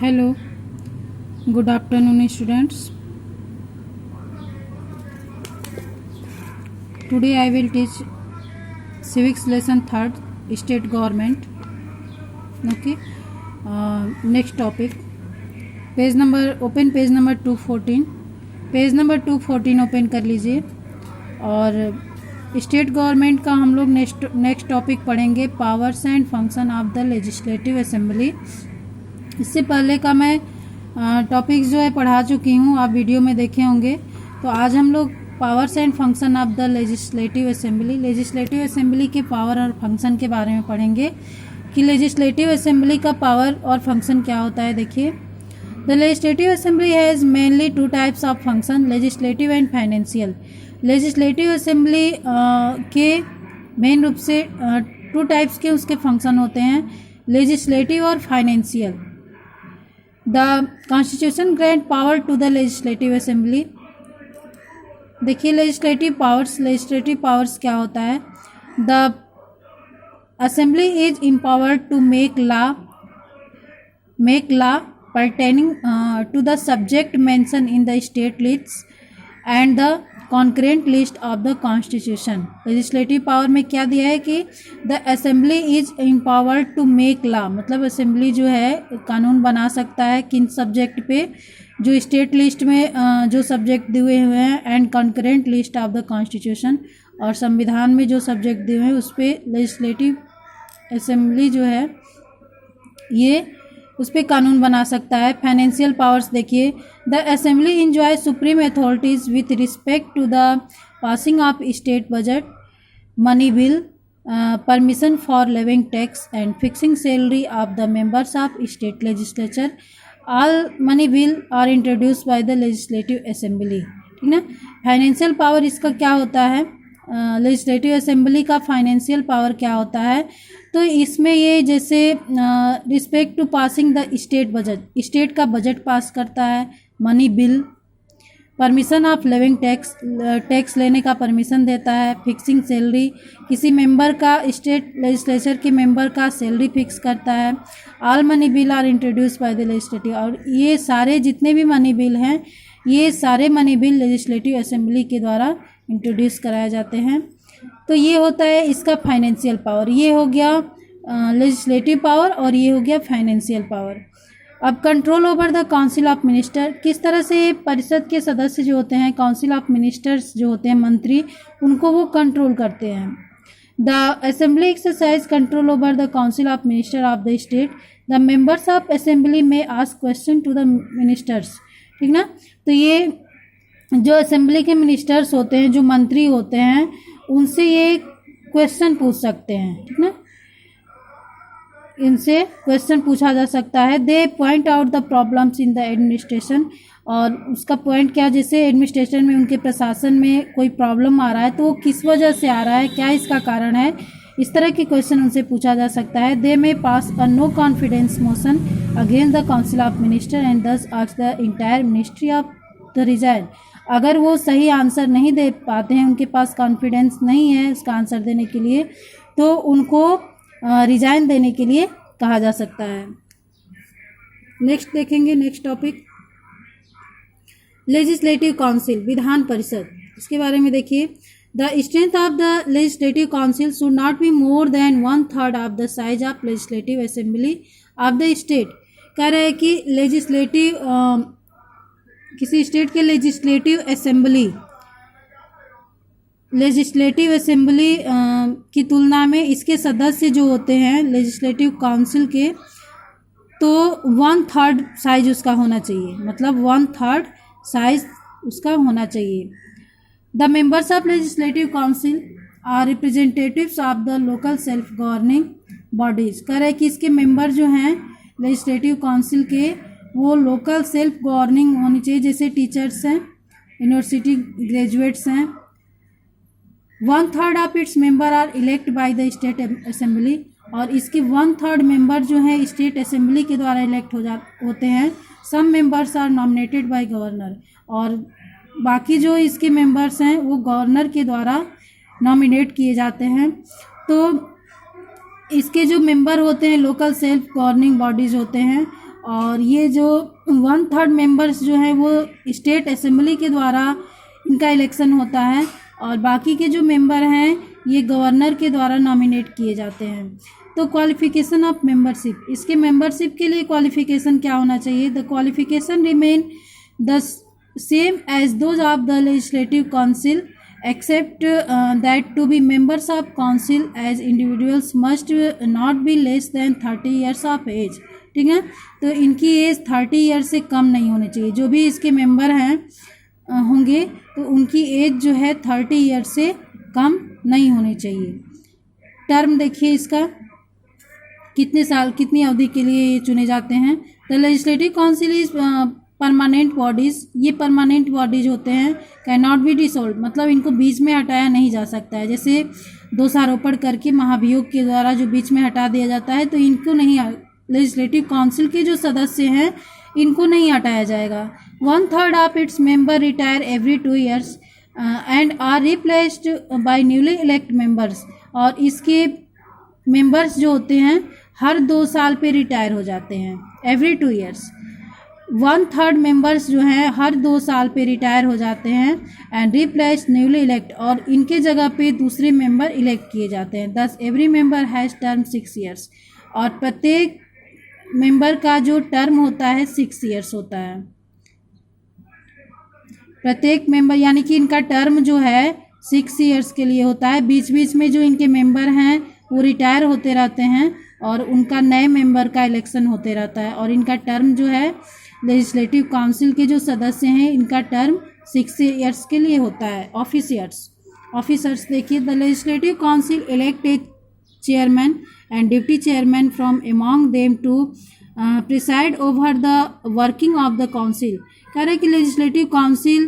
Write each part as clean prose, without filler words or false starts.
Hello, good afternoon, students. Today I will teach civics lesson 3rd, state government. Okay. Next topic. Open page number 214. Page number 214 open कर लीजिए। और state government का हम लोग next topic पढ़ेंगे, powers and function of the legislative assembly. इससे पहले का मैं टॉपिक जो है पढ़ा चुकी हूँ, आप वीडियो में देखे होंगे। तो आज हम लोग powers and function of the legislative assembly के पावर और फंक्शन के बारे में पढ़ेंगे कि लेजिस्लेटिव असेंबली का पावर और फंक्शन क्या होता है। देखिए, the legislative assembly has mainly 2 types of function, legislative and financial. Legislative assembly के मेन रूप से 2 टाइप्स के उसके फंक्शन होते हैं, लेजिस्लेटिव और financial. The constitution grant power to the legislative assembly. देखिए, लेजिस्लेटिव पावर्स क्या होता है। The assembly is empowered to make law pertaining to the subject mentioned in the state lists and the concurrent list of the constitution। Legislative power में क्या दिया है कि the assembly is empowered to make law, मतलब assembly जो है कानून बना सकता है किन सब्जेक्ट पे, जो स्टेट लिस्ट में जो सब्जेक्ट दिए हुए हैं, and concurrent list of the constitution, और संविधान में जो सब्जेक्ट दिए हुए हैं उस पर लेजिस्लेटिव असेंबली जो है ये उस पर कानून बना सकता है। फाइनेंशियल पावर्स देखिए, the assembly enjoy supreme authorities with respect to the passing of state budget, money bill, permission for levying tax and fixing salary of the members of state legislature. All money bill are introduced by the legislative assembly. ठीक ना। Financial power इसका क्या होता है, legislative assembly का financial power क्या होता है, तो इसमें ये जैसे respect to passing the state budget, state का बजट पास करता है, money bill, permission of levying tax लेने का परमिशन देता है, फिक्सिंग सैलरी, किसी मेंबर का, स्टेट लेजिस्लेचर के मेंबर का सैलरी फिक्स करता है। All money bill are introduced by the legislative, और ये सारे जितने भी मनी बिल हैं, ये सारे मनी बिल लेजिस्लेटिव असेंबली के द्वारा इंट्रोड्यूस कराए जाते हैं। तो ये होता है इसका फाइनेंशियल पावर। ये हो गया लेजिस्लेटिव पावर और ये हो गया फाइनेंशियल पावर। अब control over the council of minister, किस तरह से परिषद के सदस्य जो होते हैं, काउंसिल ऑफ मिनिस्टर्स जो होते हैं, मंत्री, उनको वो कंट्रोल करते हैं। The assembly exercise control over the council of minister of the state. The members of assembly may ask question to the ministers. ठीक ना। तो ये जो असेंबली के मिनिस्टर्स होते हैं, जो मंत्री होते हैं, उनसे ये क्वेश्चन पूछ सकते हैं। ठीक ना, इनसे क्वेश्चन पूछा जा सकता है। They point out the problems in the administration, और उसका पॉइंट क्या, जैसे एडमिनिस्ट्रेशन में, उनके प्रशासन में कोई प्रॉब्लम आ रहा है तो वो किस वजह से आ रहा है, क्या इसका कारण है, इस तरह के क्वेश्चन उनसे पूछा जा सकता है। They may pass a no confidence motion against the council of minister and thus ask the entire ministry of the resign. अगर वो सही आंसर नहीं दे पाते हैं, उनके पास कॉन्फिडेंस नहीं है उसका आंसर देने के लिए, तो उनको रिजाइन देने के लिए कहा जा सकता है। नेक्स्ट देखेंगे, next topic, legislative council, Vidhan Parishad. इसके बारे में देखिए, the strength of the legislative council should not be more than 1/3 of the size of legislative assembly of the state. कह रहे हैं कि किसी स्टेट के लेजिस्लेटिव असेंबली की तुलना में इसके सदस्य जो होते हैं लेजिस्लेटिव काउंसिल के, तो 1/3 साइज उसका होना चाहिए, मतलब 1/3 साइज उसका होना चाहिए। The members of legislative council are representatives of the local self governing bodies. कह रहे हैं कि इसके मेंबर जो हैं लेजिस्लेटिव काउंसिल के, वो लोकल सेल्फ गवर्निंग होनी चाहिए, जैसे टीचर्स हैं, यूनिवर्सिटी ग्रेजुएट्स हैं। 1/3 of its member are elect by the state assembly, और इसके 1/3 मेंबर जो है स्टेट असेंबली के द्वारा इलेक्ट होते हैं। Some members are nominated by governor, और बाकी जो इसके मेंबर्स हैं वो गवर्नर के द्वारा नॉमिनेट किए जाते हैं। तो इसके जो मेंबर होते हैं लोकल सेल्फ गवर्निंग बॉडीज़ होते हैं और ये जो 1/3 मेंबर्स जो हैं वो स्टेट असेंबली के द्वारा इनका इलेक्शन होता है, और बाकी के जो मेंबर हैं ये गवर्नर के द्वारा नॉमिनेट किए जाते हैं। तो क्वालिफिकेशन ऑफ मेंबरशिप, इसके मेंबरशिप के लिए क्वालिफिकेशन क्या होना चाहिए? The qualification remain the same as those of the legislative council except that to be members of council as individuals must not be less than 30 years of age। ठीक है, तो इनकी एज 30 ईयर्स से कम नहीं होनी चाहिए। जो भी इसके मेंबर हैं होंगे तो उनकी एज जो है 30 ईयर्स से कम नहीं होनी चाहिए। टर्म देखिए इसका, कितने साल कितनी अवधि के लिए ये चुने जाते हैं। The legislative council is permanent bodies, ये परमानेंट बॉडीज होते हैं। कैन नॉट बी डिसोल्व, मतलब इनको बीच में हटाया नहीं जा सकता है। जैसे दोषारोपण करके महाभियोग के द्वारा जो बीच में हटा दिया जाता है, तो इनको नहीं, लेजिस्लेटिव काउंसिल के जो सदस्य हैं इनको नहीं हटाया जाएगा। 1/3 of its member retire every 2 years and are replaced by newly elect members, और इसके मेंबर्स जो होते हैं हर 2 साल पे रिटायर हो जाते हैं, एवरी 2 years। 1/3 मेंबर्स जो हैं हर 2 साल पे रिटायर हो जाते हैं एंड रिप्लेस न्यूली इलेक्ट, और इनके जगह पे दूसरे मेंबर इलेक्ट किए जाते हैं। दस every member has term 6 years, और प्रत्येक मेंबर का जो टर्म होता है 6 years होता है। प्रत्येक मेंबर यानी कि इनका टर्म जो है 6 years के लिए होता है। बीच बीच में जो इनके मेंबर हैं वो रिटायर होते रहते हैं और उनका नए मेंबर का इलेक्शन होते रहता है, और इनका टर्म जो है लेजिस्लेटिव काउंसिल के जो सदस्य हैं इनका टर्म 6 years के लिए होता है। ऑफिसर्स देखिए, the legislative council elect a chairman and deputy chairman from among them to preside over the working of the council. कह रहे कि लेजिस्लेटिव काउंसिल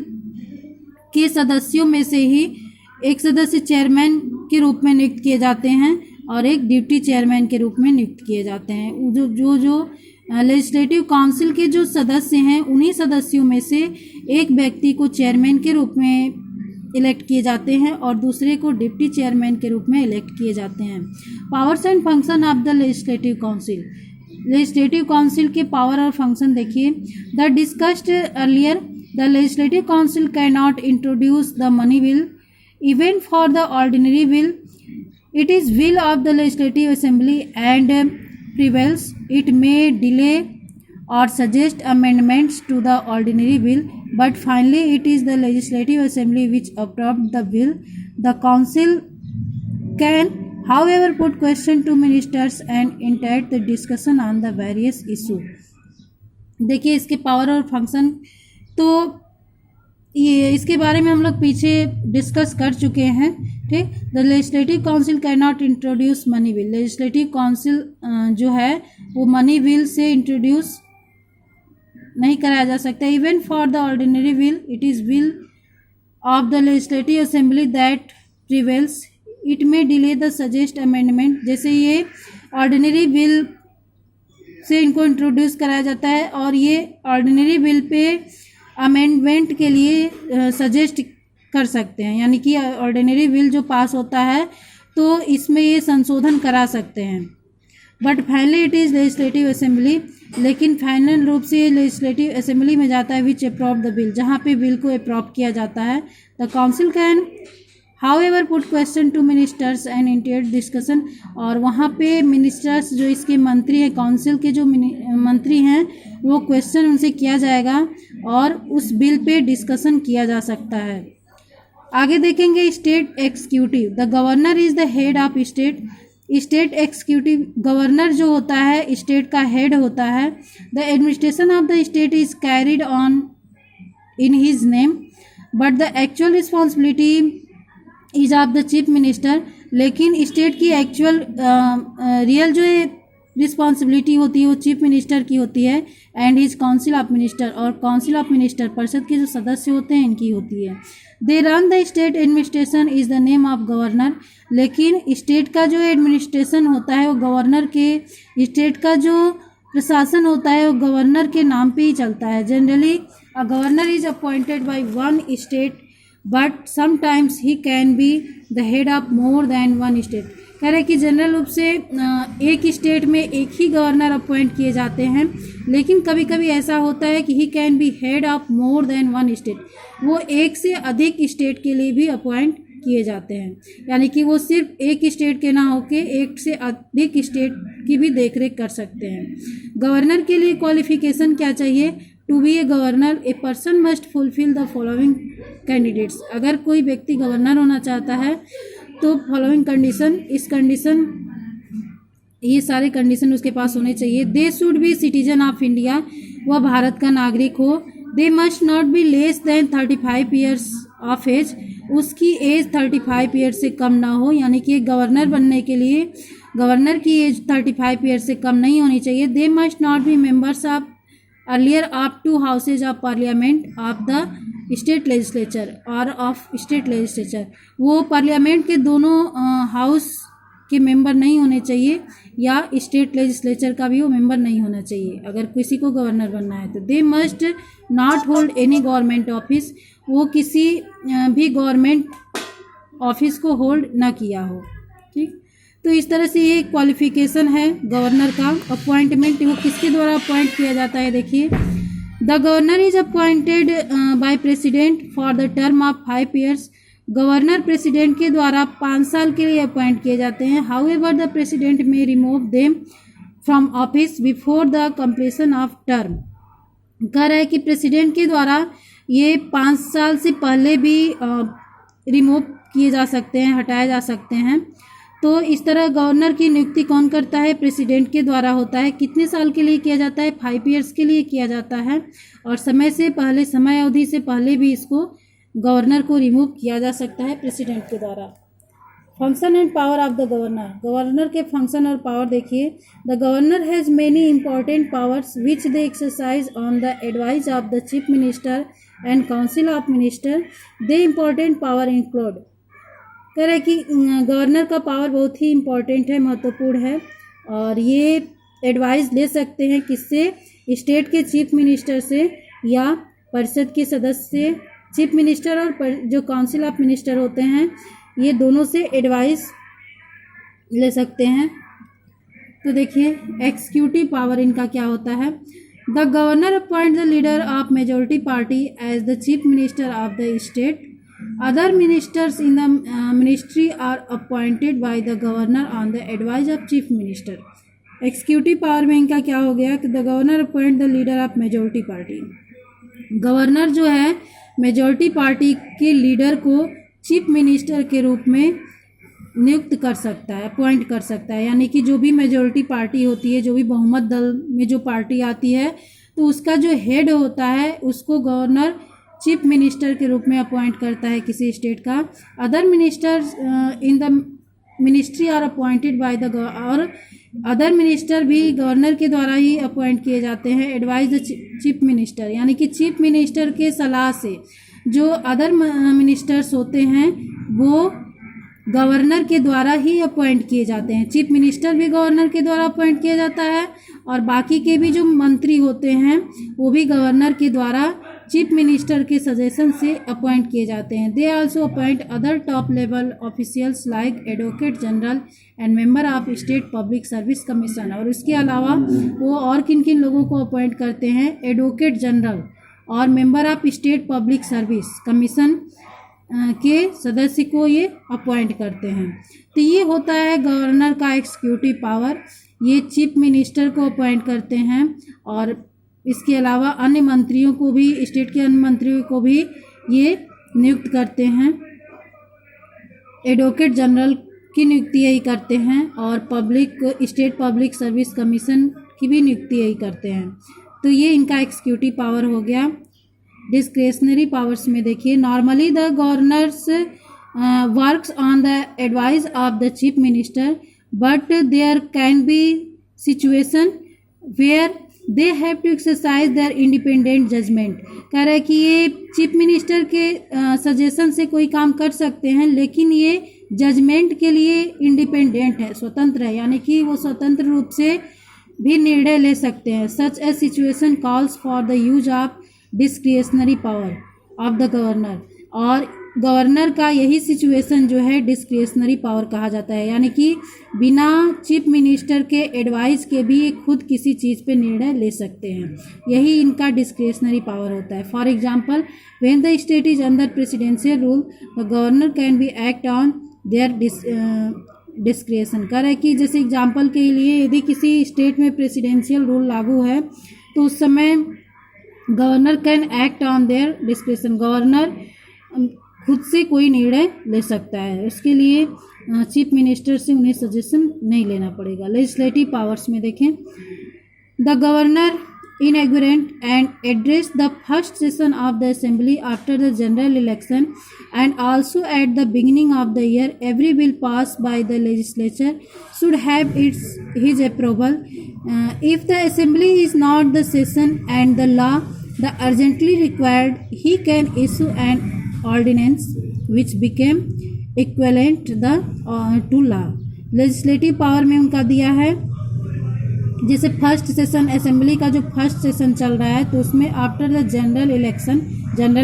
के सदस्यों में से ही एक सदस्य चेयरमैन के रूप में नियुक्त किए जाते हैं और एक डिप्टी चेयरमैन के रूप में नियुक्त किए जाते हैं। जो लेजिस्लेटिव काउंसिल के जो सदस्य हैं उन्हीं सदस्यों में से एक व्यक्ति को चेयरमैन के रूप में इलेक्ट किए जाते हैं और दूसरे को डिप्टी चेयरमैन के रूप में इलेक्ट किए जाते हैं। Powers and function of the legislative council, legislative council के पावर और फंक्शन देखिए। The discussed earlier, the legislative council can not introduce the money bill even for the ordinary bill. It is will of the legislative assembly and prevails, it may delay or suggest amendments to the ordinary bill, but finally it is the legislative assembly which adopt the bill. The council can, however, put question to ministers and entitle the discussion on the various issue। देखिए इसके power और function, तो ये इसके बारे में हम लोग पीछे डिस्कस कर चुके हैं। ठीक, the legislative council can not introduce money bill, legislative council जो है वो मनी बिल से इंट्रोड्यूस नहीं कराया जा सकता। Even for the ordinary bill it is will of the legislative assembly that prevails, it में डिले द सजेस्ट अमेंडमेंट। जैसे ये ऑर्डिनरी बिल से इनको इंट्रोड्यूस कराया जाता है और ये ऑर्डिनरी बिल पे अमेंडमेंट के लिए सजेस्ट कर सकते हैं, यानी कि ऑर्डिनरी बिल जो पास होता है तो इसमें ये संशोधन करा सकते हैं। But finally it is legislative assembly, लेकिन फाइनल रूप से ये लेजिस्लेटिव असेंबली में जाता है विच अप्रूव द बिल, जहाँ पे बिल को अप्रूव किया जाता है। The council can however put question to ministers and initiate discussion, और वहाँ पे मिनिस्टर्स जो इसके मंत्री हैं, काउंसिल के जो मंत्री हैं वो क्वेश्चन उनसे किया जाएगा और उस बिल पे डिस्कशन किया जा सकता है। आगे देखेंगे state executive, the governor is the head of state. State executive, governor जो होता है स्टेट का हेड होता है। The administration of the state is carried on in his name but the actual responsibility is of the chief minister, लेकिन state की actual real जो responsibility होती है वो चीफ मिनिस्टर की होती है and his council of minister, और काउंसिल ऑफ मिनिस्टर परिषद के जो सदस्य होते हैं इनकी होती है। They run the state administration is the name of governor, लेकिन स्टेट का जो एडमिनिस्ट्रेशन होता है वो गवर्नर के, स्टेट का जो प्रशासन होता है वो गवर्नर के नाम पे ही चलता है। Generally a governor is appointed by one state but sometimes he can be the head of more than one state. कह रहे कि जनरल रूप से एक स्टेट में एक ही गवर्नर अपॉइंट किए जाते हैं, लेकिन कभी कभी ऐसा होता है कि he can be head of more than one state, वो एक से अधिक स्टेट के लिए भी अपॉइंट किए जाते हैं, यानी कि वो सिर्फ एक स्टेट के ना होके एक से अधिक स्टेट की भी देखरेख कर सकते हैं। गवर्नर के लिए क्वालिफिकेशन क्या चाहिए? To be a governor a person must fulfil the following candidates. अगर कोई व्यक्ति गवर्नर होना चाहता है तो फॉलोइंग कंडीशन, ये सारे कंडीशन उसके पास होने चाहिए। They should be citizen of India, वह भारत का नागरिक हो। They must not be less than 35 years of age, उसकी एज 35 ईयर से कम ना हो, यानी कि गवर्नर बनने के लिए गवर्नर की एज 35 ईयर से कम नहीं होनी चाहिए। दे must not B members of earlier of 2 houses of parliament of the state legislature और ऑफ स्टेट लेजिस्लेचर, वो पार्लियामेंट के दोनों हाउस के मेंबर नहीं होने चाहिए या स्टेट लेजिस्लेचर का भी वो मेंबर नहीं होना चाहिए अगर किसी को गवर्नर बनना है तो। दे must not hold any government office, वो किसी भी गवर्नमेंट ऑफिस को होल्ड ना किया हो। ठीक, तो इस तरह से ये क्वालिफिकेशन है गवर्नर का। अपॉइंटमेंट वो किसके द्वारा अपॉइंट किया जाता है? देखिए, the governor is appointed by president for the term of 5 years. Governor president के द्वारा 5 साल के लिए अपॉइंट किए जाते हैं। हाउएवर द प्रेसिडेंट में remove them from office before the completion of term. कह रहा है कि प्रेसिडेंट के द्वारा ये 5 साल से पहले भी रिमूव किए जा सकते हैं, हटाए जा सकते हैं। तो इस तरह गवर्नर की नियुक्ति कौन करता है? प्रेसिडेंट के द्वारा होता है। कितने साल के लिए किया जाता है? 5 ईयर्स के लिए किया जाता है, और समय अवधि से पहले भी इसको गवर्नर को रिमूव किया जा सकता है प्रेसिडेंट के द्वारा। Function and power of the governor. Governor के फंक्शन और पावर देखिए। The governor has many important powers which they exercise on the advice of the chief minister and council of minister. They important power include. कह रहा है कि governor का power बहुत ही important है, महत्वपूर्ण है, और ये एडवाइस ले सकते हैं किससे? स्टेट के चीफ मिनिस्टर से या परिषद के सदस्य, चीफ मिनिस्टर और जो काउंसिल ऑफ मिनिस्टर होते हैं, ये दोनों से एडवाइस ले सकते हैं। तो देखिए एक्सिक्यूटिव पावर इनका क्या होता है। The governor appoint the leader of majority party as the chief minister of the state. Other ministers in the ministry are appointed by the governor on the advice of chief minister. Executive power में इनका क्या हो गया कि the governor appoint the leader of majority party. Governor जो है majority party के leader को चीफ मिनिस्टर के रूप में नियुक्त कर सकता है, अपॉइंट कर सकता है, यानी कि जो भी मेजॉरिटी पार्टी होती है, जो भी बहुमत दल में जो पार्टी आती है, तो उसका जो हेड होता है उसको गवर्नर चीफ मिनिस्टर के रूप में अपॉइंट करता है किसी स्टेट का। Other ministers in the ministry are appointed by the, और अदर मिनिस्टर भी गवर्नर के द्वारा ही अपॉइंट किए जाते हैं। एडवाइस द चीफ मिनिस्टर, यानी कि चीफ मिनिस्टर के सलाह से जो अदर मिनिस्टर्स होते हैं वो गवर्नर के द्वारा ही अपॉइंट किए जाते हैं। चीफ मिनिस्टर भी गवर्नर के द्वारा अपॉइंट किया जाता है, और बाकी के भी जो मंत्री होते हैं वो भी गवर्नर के द्वारा चीफ मिनिस्टर के सजेशन से अपॉइंट किए जाते हैं। They also appoint other top level officials like advocate general and member of state public service commission. और इसके अलावा वो और किन किन लोगों को अपॉइंट करते हैं? एडवोकेट जनरल और member of state public service commission के सदस्य को ये अपॉइंट करते हैं। तो ये होता है गवर्नर का एक्सिक्यूटिव पावर। ये चीफ मिनिस्टर को अपॉइंट करते हैं, और इसके अलावा अन्य मंत्रियों को भी, स्टेट के अन्य मंत्रियों को भी ये नियुक्त करते हैं। एडवोकेट जनरल की नियुक्ति यही करते हैं, और स्टेट पब्लिक सर्विस कमीशन की भी नियुक्ति यही करते हैं। तो ये इनका एक्सिक्यूटिव पावर हो गया। डिस्क्रेशनरी पावर्स में देखिए, normally the governors works on the advice of the chief minister, but there can be situation where they have to exercise their independent judgement. कह रहा है कि ये चीफ मिनिस्टर के सजेशन से कोई काम कर सकते हैं, लेकिन ये जजमेंट के लिए इंडिपेंडेंट है, स्वतंत्र है, यानी कि वो स्वतंत्र रूप से भी निर्णय ले सकते हैं। Such a situation calls for the use of discretionary power of the governor. और गवर्नर का यही सिचुएशन जो है डिस्क्रिशनरी पावर कहा जाता है, यानी कि बिना चीफ मिनिस्टर के एडवाइस के भी ये खुद किसी चीज़ पे निर्णय ले सकते हैं, यही इनका डिस्क्रिशनरी पावर होता है। For example, when the state is under presidential rule the governor can be act on their discretion. कह रहा है कि जैसे एग्जांपल के लिए यदि किसी स्टेट में प्रेसिडेंशियल रूल लागू है तो उस समय governor can act on their discretion, governor खुद से कोई निर्णय ले सकता है, उसके लिए चीफ मिनिस्टर से उन्हें सजेशन नहीं लेना पड़ेगा। लेजिस्लेटिव पावर्स में देखें, the governor inaugurate and address the first session of the assembly after the general election and also at the beginning of the year. Every bill passed by the legislature should have his approval. If the assembly is not the session and the law the urgently required, he can issue an ordinance which became equivalent to law. legislative power में उनका दिया है, जैसे first session assembly का जो first session चल रहा है तो उसमें आफ्टर द जनरल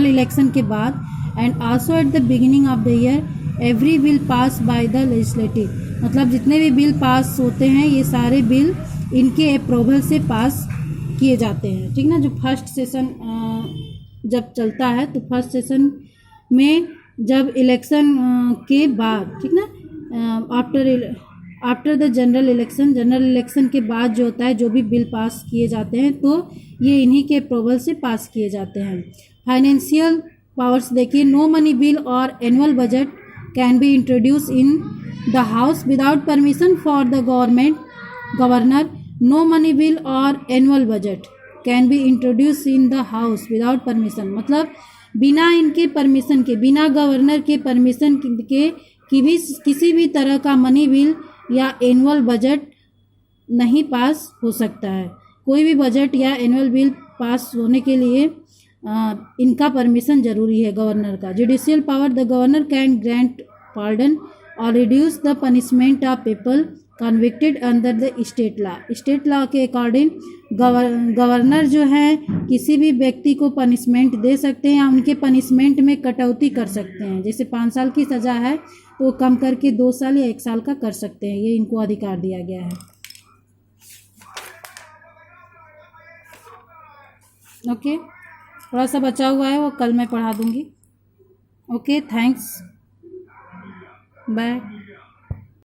इलेक्शन के बाद and also at the beginning of the year every bill pass bye the legislative, मतलब जितने भी बिल पास होते हैं ये सारे बिल इनके अप्रूवल से पास किए जाते हैं, ठीक ना। जो फर्स्ट सेशन जब चलता है तो फर्स्ट सेशन में जब इलेक्शन के बाद, ठीक ना, आफ्टर द जनरल इलेक्शन के बाद जो होता है जो भी बिल पास किए जाते हैं तो ये इन्हीं के अप्रूवल से पास किए जाते हैं। फाइनेंशियल पावर्स देखिए, नो मनी बिल और annual budget can be introduce in the house without permission for the governor. No money bill और annual budget can be introduce in the house without permission, मतलब बिना इनके permission के, बिना governor के permission के किसी भी तरह का मनी बिल या एनुअल बजट नहीं पास हो सकता है। कोई भी बजट या एनुअल बिल पास होने के लिए इनका परमिशन जरूरी है गवर्नर का। Judicial power, the governor can grant pardon और reduce the punishment of people convicted under the state law. State law के अकॉर्डिंग गवर्नर जो है किसी भी व्यक्ति को पनिशमेंट दे सकते हैं या उनके पनिशमेंट में कटौती कर सकते हैं, जैसे 5 साल की सज़ा है तो कम करके 2 साल या 1 साल का कर सकते हैं, ये इनको अधिकार दिया गया है। ओके, थोड़ा सा बचा हुआ है वो कल मैं पढ़ा दूंगी। Okay, thanks, bye.